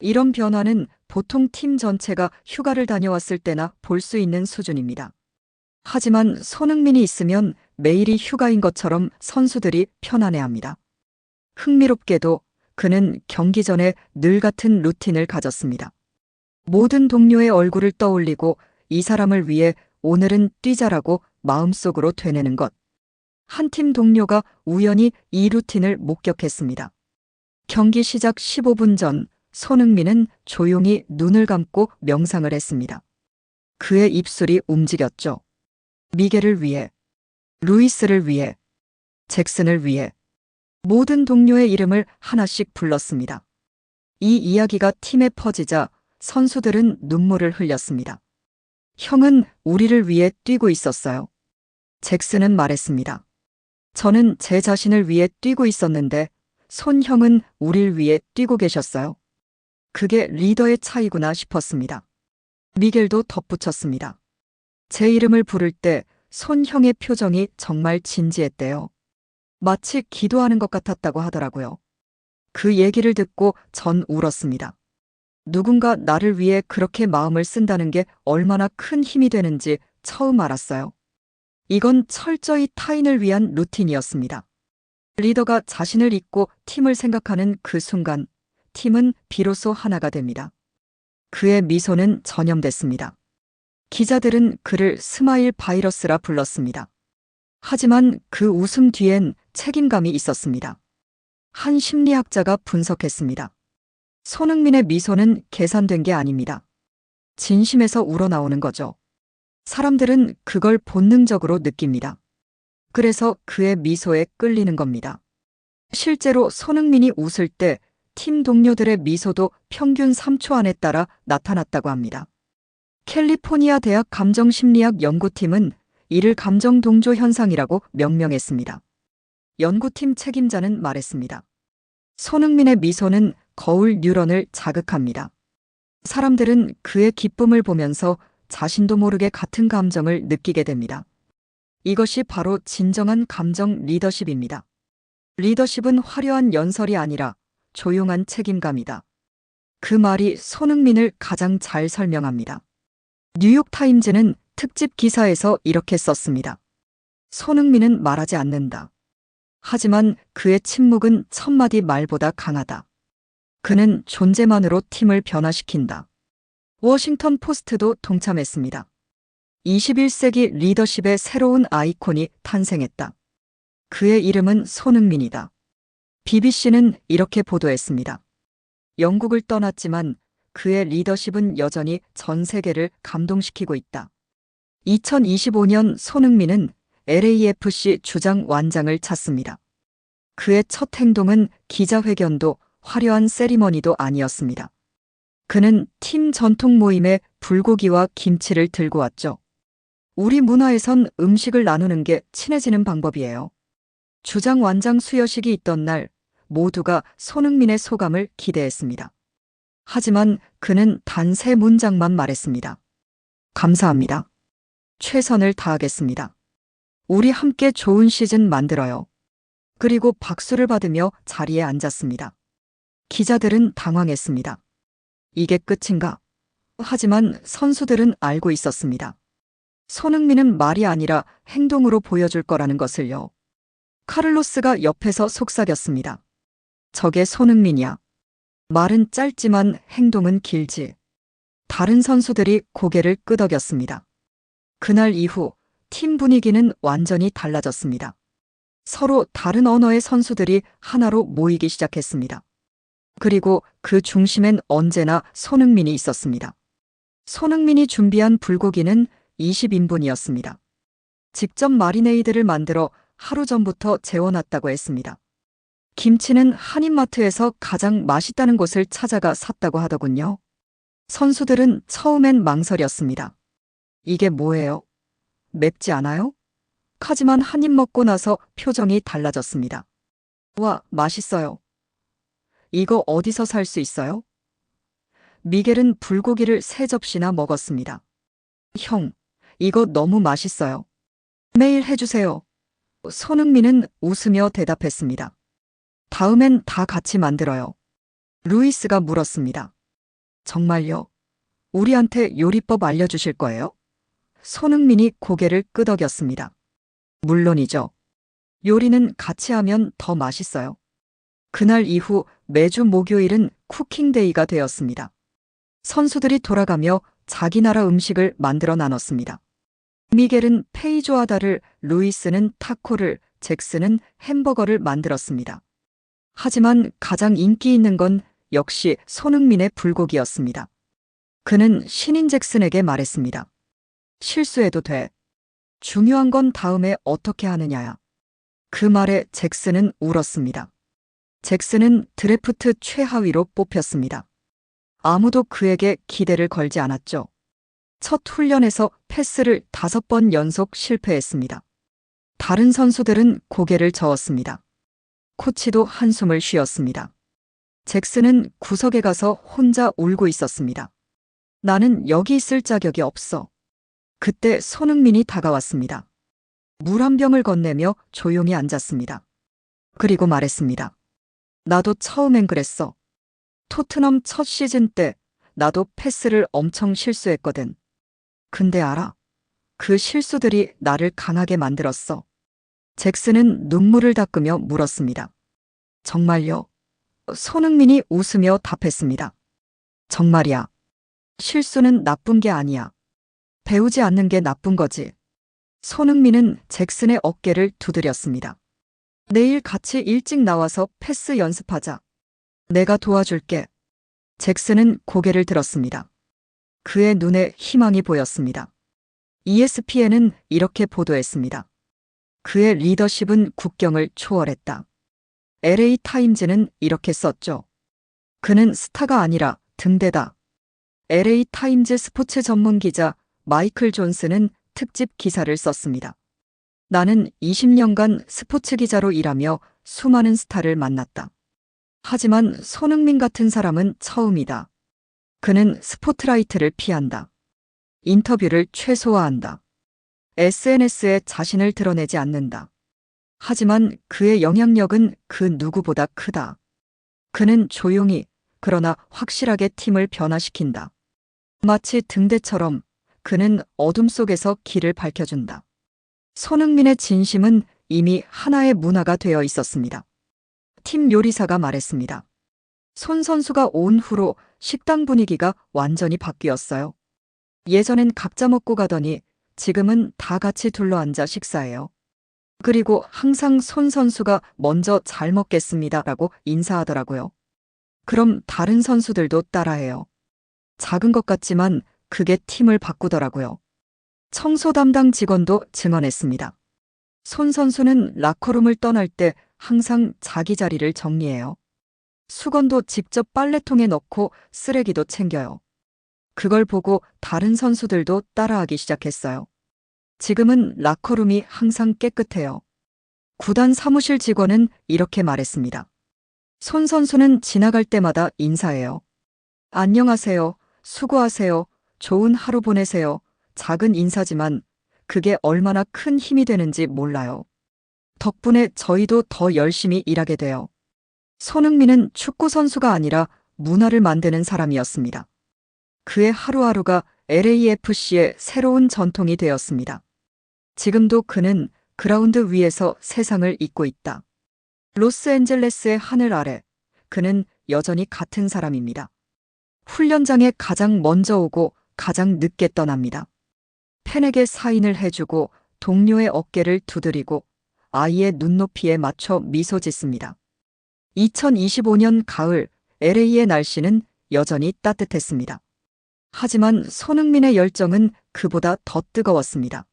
이런 변화는 보통 팀 전체가 휴가를 다녀왔을 때나 볼 수 있는 수준입니다. 하지만 손흥민이 있으면 매일이 휴가인 것처럼 선수들이 편안해합니다. 흥미롭게도 그는 경기 전에 늘 같은 루틴을 가졌습니다. 모든 동료의 얼굴을 떠올리고 이 사람을 위해 오늘은 뛰자라고 마음속으로 되뇌는 것. 한 팀 동료가 우연히 이 루틴을 목격했습니다. 경기 시작 15분 전 손흥민은 조용히 눈을 감고 명상을 했습니다. 그의 입술이 움직였죠. 미겔을 위해, 루이스를 위해, 잭슨을 위해 모든 동료의 이름을 하나씩 불렀습니다. 이 이야기가 팀에 퍼지자 선수들은 눈물을 흘렸습니다. 형은 우리를 위해 뛰고 있었어요. 잭슨은 말했습니다. 저는 제 자신을 위해 뛰고 있었는데 손 형은 우릴 위해 뛰고 계셨어요. 그게 리더의 차이구나 싶었습니다. 미겔도 덧붙였습니다. 제 이름을 부를 때 손 형의 표정이 정말 진지했대요. 마치 기도하는 것 같았다고 하더라고요. 그 얘기를 듣고 전 울었습니다. 누군가 나를 위해 그렇게 마음을 쓴다는 게 얼마나 큰 힘이 되는지 처음 알았어요. 이건 철저히 타인을 위한 루틴이었습니다. 리더가 자신을 잊고 팀을 생각하는 그 순간, 팀은 비로소 하나가 됩니다. 그의 미소는 전염됐습니다. 기자들은 그를 스마일 바이러스라 불렀습니다. 하지만 그 웃음 뒤엔 책임감이 있었습니다. 한 심리학자가 분석했습니다. 손흥민의 미소는 계산된 게 아닙니다. 진심에서 우러나오는 거죠. 사람들은 그걸 본능적으로 느낍니다. 그래서 그의 미소에 끌리는 겁니다. 실제로 손흥민이 웃을 때 팀 동료들의 미소도 평균 3초 안에 따라 나타났다고 합니다. 캘리포니아 대학 감정심리학 연구팀은 이를 감정동조 현상이라고 명명했습니다. 연구팀 책임자는 말했습니다. 손흥민의 미소는 거울 뉴런을 자극합니다. 사람들은 그의 기쁨을 보면서 자신도 모르게 같은 감정을 느끼게 됩니다. 이것이 바로 진정한 감정 리더십입니다. 리더십은 화려한 연설이 아니라 조용한 책임감이다. 그 말이 손흥민을 가장 잘 설명합니다. 뉴욕타임즈는 특집 기사에서 이렇게 썼습니다. 손흥민은 말하지 않는다. 하지만 그의 침묵은 천마디 말보다 강하다. 그는 존재만으로 팀을 변화시킨다. 워싱턴 포스트도 동참했습니다. 21세기 리더십의 새로운 아이콘이 탄생했다. 그의 이름은 손흥민이다. BBC는 이렇게 보도했습니다. 영국을 떠났지만 그의 리더십은 여전히 전 세계를 감동시키고 있다. 2025년 손흥민은 LAFC 주장 완장을 찾습니다. 그의 첫 행동은 기자회견도 화려한 세리머니도 아니었습니다. 그는 팀 전통 모임에 불고기와 김치를 들고 왔죠. 우리 문화에선 음식을 나누는 게 친해지는 방법이에요. 주장 완장 수여식이 있던 날 모두가 손흥민의 소감을 기대했습니다. 하지만 그는 단 3문장만 말했습니다. 감사합니다. 최선을 다하겠습니다. 우리 함께 좋은 시즌 만들어요. 그리고 박수를 받으며 자리에 앉았습니다. 기자들은 당황했습니다. 이게 끝인가? 하지만 선수들은 알고 있었습니다. 손흥민은 말이 아니라 행동으로 보여줄 거라는 것을요. 카를로스가 옆에서 속삭였습니다. 저게 손흥민이야. 말은 짧지만 행동은 길지. 다른 선수들이 고개를 끄덕였습니다. 그날 이후 팀 분위기는 완전히 달라졌습니다. 서로 다른 언어의 선수들이 하나로 모이기 시작했습니다. 그리고 그 중심엔 언제나 손흥민이 있었습니다. 손흥민이 준비한 불고기는 20인분이었습니다. 직접 마리네이드를 만들어 하루 전부터 재워놨다고 했습니다. 김치는 한인마트에서 가장 맛있다는 곳을 찾아가 샀다고 하더군요. 선수들은 처음엔 망설였습니다. 이게 뭐예요? 맵지 않아요? 하지만 한 입 먹고 나서 표정이 달라졌습니다. 와, 맛있어요. 이거 어디서 살 수 있어요? 미겔은 불고기를 3접시나 먹었습니다. 형, 이거 너무 맛있어요. 매일 해주세요. 손흥민은 웃으며 대답했습니다. 다음엔 다 같이 만들어요. 루이스가 물었습니다. 정말요? 우리한테 요리법 알려주실 거예요? 손흥민이 고개를 끄덕였습니다. 물론이죠. 요리는 같이 하면 더 맛있어요. 그날 이후 매주 목요일은 쿠킹데이가 되었습니다. 선수들이 돌아가며 자기 나라 음식을 만들어 나눴습니다. 미겔은 페이조하다를, 루이스는 타코를, 잭슨은 햄버거를 만들었습니다. 하지만 가장 인기 있는 건 역시 손흥민의 불고기였습니다. 그는 신인 잭슨에게 말했습니다. 실수해도 돼. 중요한 건 다음에 어떻게 하느냐야. 그 말에 잭슨은 울었습니다. 잭슨은 드래프트 최하위로 뽑혔습니다. 아무도 그에게 기대를 걸지 않았죠. 첫 훈련에서 패스를 5번 연속 실패했습니다. 다른 선수들은 고개를 저었습니다. 코치도 한숨을 쉬었습니다. 잭슨은 구석에 가서 혼자 울고 있었습니다. 나는 여기 있을 자격이 없어. 그때 손흥민이 다가왔습니다. 물 한 병을 건네며 조용히 앉았습니다. 그리고 말했습니다. 나도 처음엔 그랬어. 토트넘 첫 시즌 때 나도 패스를 엄청 실수했거든. 근데 알아? 그 실수들이 나를 강하게 만들었어. 잭슨은 눈물을 닦으며 물었습니다. 정말요? 손흥민이 웃으며 답했습니다. 정말이야. 실수는 나쁜 게 아니야. 배우지 않는 게 나쁜 거지. 손흥민은 잭슨의 어깨를 두드렸습니다. 내일 같이 일찍 나와서 패스 연습하자. 내가 도와줄게. 잭슨은 고개를 들었습니다. 그의 눈에 희망이 보였습니다. ESPN은 이렇게 보도했습니다. 그의 리더십은 국경을 초월했다. LA 타임즈는 이렇게 썼죠. 그는 스타가 아니라 등대다. LA 타임즈 스포츠 전문 기자 마이클 존스는 특집 기사를 썼습니다. 나는 20년간 스포츠 기자로 일하며 수많은 스타를 만났다. 하지만 손흥민 같은 사람은 처음이다. 그는 스포트라이트를 피한다. 인터뷰를 최소화한다. SNS에 자신을 드러내지 않는다. 하지만 그의 영향력은 그 누구보다 크다. 그는 조용히, 그러나 확실하게 팀을 변화시킨다. 마치 등대처럼 그는 어둠 속에서 길을 밝혀준다. 손흥민의 진심은 이미 하나의 문화가 되어 있었습니다. 팀 요리사가 말했습니다. 손 선수가 온 후로 식당 분위기가 완전히 바뀌었어요. 예전엔 각자 먹고 가더니 지금은 다 같이 둘러앉아 식사해요. 그리고 항상 손 선수가 먼저 잘 먹겠습니다라고 인사하더라고요. 그럼 다른 선수들도 따라해요. 작은 것 같지만 그게 팀을 바꾸더라고요. 청소 담당 직원도 증언했습니다. 손 선수는 라커룸을 떠날 때 항상 자기 자리를 정리해요. 수건도 직접 빨래통에 넣고 쓰레기도 챙겨요. 그걸 보고 다른 선수들도 따라하기 시작했어요. 지금은 라커룸이 항상 깨끗해요. 구단 사무실 직원은 이렇게 말했습니다. 손 선수는 지나갈 때마다 인사해요. 안녕하세요. 수고하세요. 좋은 하루 보내세요. 작은 인사지만 그게 얼마나 큰 힘이 되는지 몰라요. 덕분에 저희도 더 열심히 일하게 돼요. 손흥민은 축구 선수가 아니라 문화를 만드는 사람이었습니다. 그의 하루하루가 LAFC의 새로운 전통이 되었습니다. 지금도 그는 그라운드 위에서 세상을 잇고 있다. 로스앤젤레스의 하늘 아래 그는 여전히 같은 사람입니다. 훈련장에 가장 먼저 오고 가장 늦게 떠납니다. 팬에게 사인을 해주고 동료의 어깨를 두드리고 아이의 눈높이에 맞춰 미소 짓습니다. 2025년 가을 LA의 날씨는 여전히 따뜻했습니다. 하지만 손흥민의 열정은 그보다 더 뜨거웠습니다.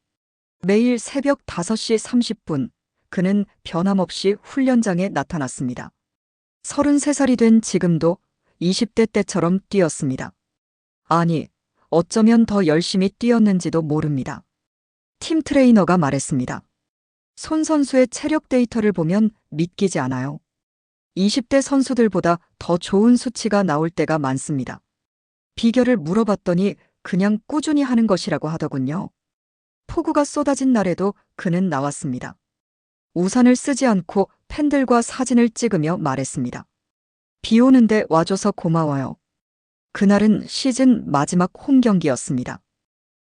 매일 새벽 5시 30분 그는 변함없이 훈련장에 나타났습니다. 33살이 된 지금도 20대 때처럼 뛰었습니다. 아니, 어쩌면 더 열심히 뛰었는지도 모릅니다. 팀 트레이너가 말했습니다. 손 선수의 체력 데이터를 보면 믿기지 않아요. 20대 선수들보다 더 좋은 수치가 나올 때가 많습니다. 비결을 물어봤더니 그냥 꾸준히 하는 것이라고 하더군요. 폭우가 쏟아진 날에도 그는 나왔습니다. 우산을 쓰지 않고 팬들과 사진을 찍으며 말했습니다. 비 오는데 와줘서 고마워요. 그날은 시즌 마지막 홈 경기였습니다.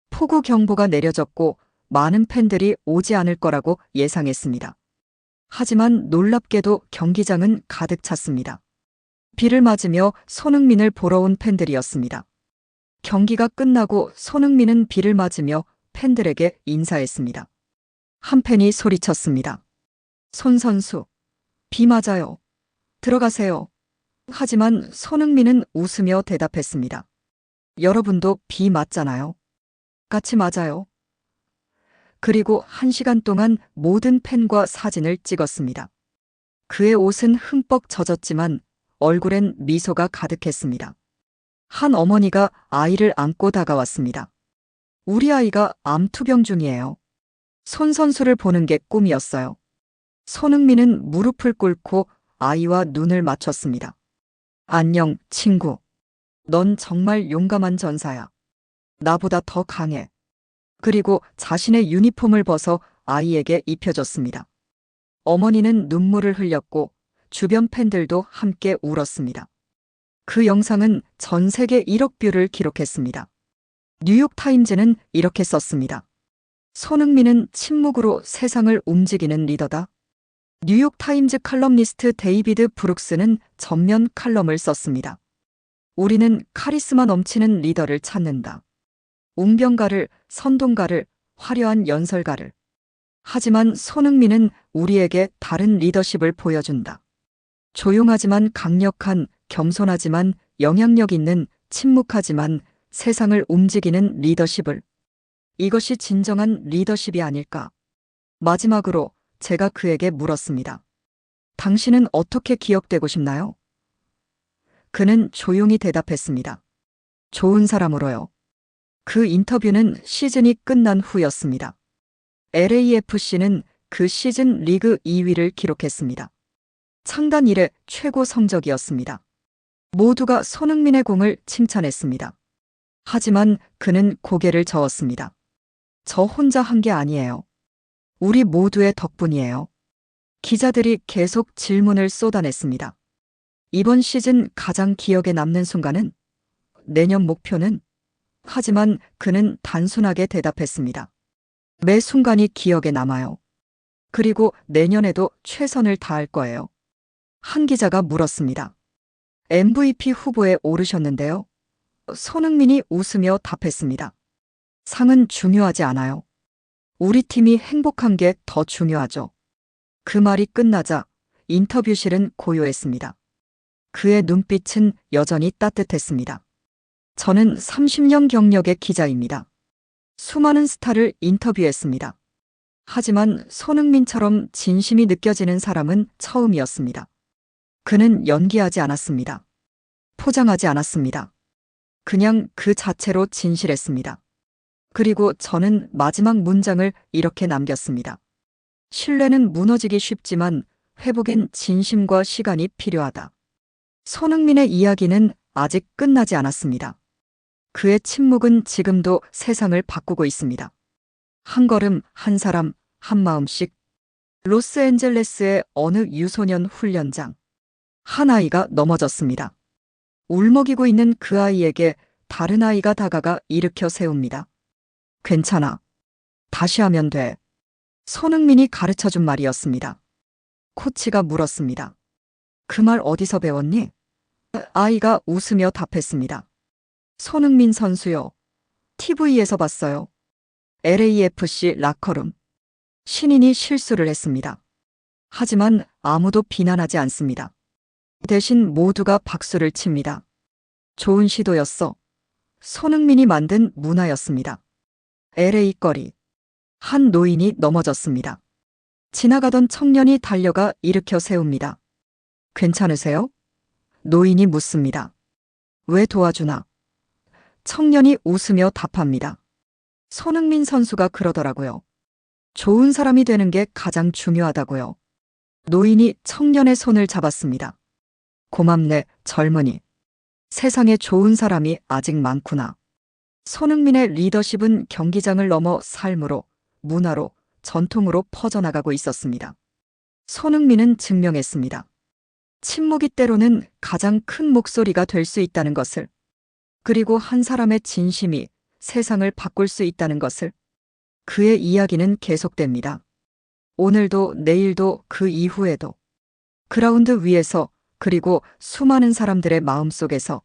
폭우 경보가 내려졌고 많은 팬들이 오지 않을 거라고 예상했습니다. 하지만 놀랍게도 경기장은 가득 찼습니다. 비를 맞으며 손흥민을 보러 온 팬들이었습니다. 경기가 끝나고 손흥민은 비를 맞으며 팬들에게 인사했습니다. 한 팬이 소리쳤습니다. 손 선수, 비 맞아요. 들어가세요. 하지만 손흥민은 웃으며 대답했습니다. 여러분도 비 맞잖아요. 같이 맞아요. 그리고 1시간 동안 모든 팬과 사진을 찍었습니다. 그의 옷은 흠뻑 젖었지만 얼굴엔 미소가 가득했습니다. 한 어머니가 아이를 안고 다가왔습니다. 우리 아이가 암투병 중이에요. 손 선수를 보는 게 꿈이었어요. 손흥민은 무릎을 꿇고 아이와 눈을 맞췄습니다. 안녕, 친구. 넌 정말 용감한 전사야. 나보다 더 강해. 그리고 자신의 유니폼을 벗어 아이에게 입혀줬습니다. 어머니는 눈물을 흘렸고 주변 팬들도 함께 울었습니다. 그 영상은 전 세계 1억 뷰를 기록했습니다. 뉴욕타임즈는 이렇게 썼습니다. 손흥민은 침묵으로 세상을 움직이는 리더다. 뉴욕타임즈 칼럼니스트 데이비드 브룩스는 전면 칼럼을 썼습니다. 우리는 카리스마 넘치는 리더를 찾는다. 웅변가를, 선동가를, 화려한 연설가를. 하지만 손흥민은 우리에게 다른 리더십을 보여준다. 조용하지만 강력한, 겸손하지만 영향력 있는, 침묵하지만 세상을 움직이는 리더십을. 이것이 진정한 리더십이 아닐까. 마지막으로 제가 그에게 물었습니다. 당신은 어떻게 기억되고 싶나요? 그는 조용히 대답했습니다. 좋은 사람으로요. 그 인터뷰는 시즌이 끝난 후였습니다. LAFC는 그 시즌 리그 2위를 기록했습니다. 창단 이래 최고 성적이었습니다. 모두가 손흥민의 공을 칭찬했습니다. 하지만 그는 고개를 저었습니다. 저 혼자 한 게 아니에요. 우리 모두의 덕분이에요. 기자들이 계속 질문을 쏟아냈습니다. 이번 시즌 가장 기억에 남는 순간은? 내년 목표는? 하지만 그는 단순하게 대답했습니다. 매 순간이 기억에 남아요. 그리고 내년에도 최선을 다할 거예요. 한 기자가 물었습니다. MVP 후보에 오르셨는데요. 손흥민이 웃으며 답했습니다. 상은 중요하지 않아요. 우리 팀이 행복한 게 더 중요하죠. 그 말이 끝나자 인터뷰실은 고요했습니다. 그의 눈빛은 여전히 따뜻했습니다. 저는 30년 경력의 기자입니다. 수많은 스타를 인터뷰했습니다. 하지만 손흥민처럼 진심이 느껴지는 사람은 처음이었습니다. 그는 연기하지 않았습니다. 포장하지 않았습니다. 그냥 그 자체로 진실했습니다. 그리고 저는 마지막 문장을 이렇게 남겼습니다. 신뢰는 무너지기 쉽지만 회복엔 진심과 시간이 필요하다. 손흥민의 이야기는 아직 끝나지 않았습니다. 그의 침묵은 지금도 세상을 바꾸고 있습니다. 한 걸음, 한 사람, 한 마음씩. 로스앤젤레스의 어느 유소년 훈련장. 한 아이가 넘어졌습니다. 울먹이고 있는 그 아이에게 다른 아이가 다가가 일으켜 세웁니다. 괜찮아. 다시 하면 돼. 손흥민이 가르쳐준 말이었습니다. 코치가 물었습니다. 그 말 어디서 배웠니? 아이가 웃으며 답했습니다. 손흥민 선수요. TV에서 봤어요. LAFC 라커룸. 신인이 실수를 했습니다. 하지만 아무도 비난하지 않습니다. 대신 모두가 박수를 칩니다. 좋은 시도였어. 손흥민이 만든 문화였습니다. LA 거리. 한 노인이 넘어졌습니다. 지나가던 청년이 달려가 일으켜 세웁니다. 괜찮으세요? 노인이 묻습니다. 왜 도와주나? 청년이 웃으며 답합니다. 손흥민 선수가 그러더라고요. 좋은 사람이 되는 게 가장 중요하다고요. 노인이 청년의 손을 잡았습니다. 고맙네, 젊은이. 세상에 좋은 사람이 아직 많구나. 손흥민의 리더십은 경기장을 넘어 삶으로, 문화로, 전통으로 퍼져나가고 있었습니다. 손흥민은 증명했습니다. 침묵이 때로는 가장 큰 목소리가 될 수 있다는 것을, 그리고 한 사람의 진심이 세상을 바꿀 수 있다는 것을. 그의 이야기는 계속됩니다. 오늘도 내일도 그 이후에도. 그라운드 위에서, 그리고 수많은 사람들의 마음속에서.